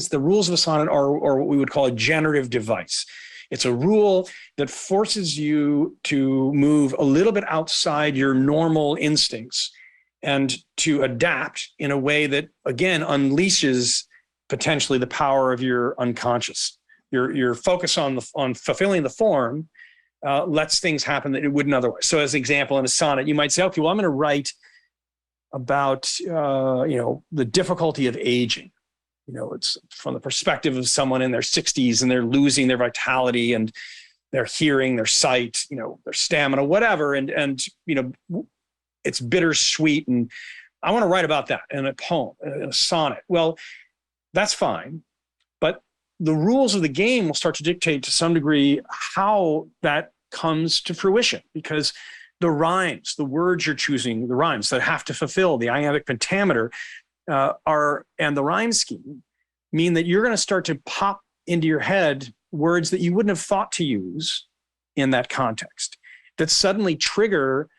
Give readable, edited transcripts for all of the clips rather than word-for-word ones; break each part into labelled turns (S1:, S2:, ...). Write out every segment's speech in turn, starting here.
S1: The rules of a sonnet are what we would call a generative device. It's a rule that forces you to move a little bit outside your normal instincts and to adapt in a way that, again, unleashes potentially the power of your unconscious. Your focus on fulfilling the form lets things happen that it wouldn't otherwise. So as an example, in a sonnet, you might say, okay, well, I'm going to write about, the difficulty of aging. It's from the perspective of someone in their 60s and they're losing their vitality and their hearing, their sight, their stamina, whatever. And it's bittersweet. And I want to write about that in a poem, in a sonnet. Well, that's fine. But the rules of the game will start to dictate to some degree how that comes to fruition, because the rhymes, the words you're choosing, the rhymes that have to fulfill the iambic pentameter and the rhyme scheme mean that you're going to start to pop into your head words that you wouldn't have thought to use in that context, that suddenly trigger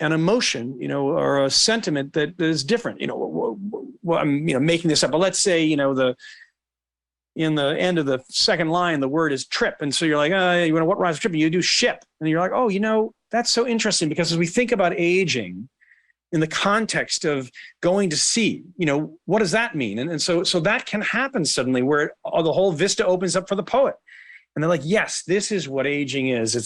S1: an emotion, or a sentiment that is different. I'm making this up, but let's say, in the end of the second line, the word is trip. And so you're like, what rhymes with trip? And you do ship. And you're like, oh, that's so interesting, because as we think about aging in the context of going to sea, what does that mean? And so that can happen suddenly, where the whole vista opens up for the poet. And they're like, yes, this is what aging is.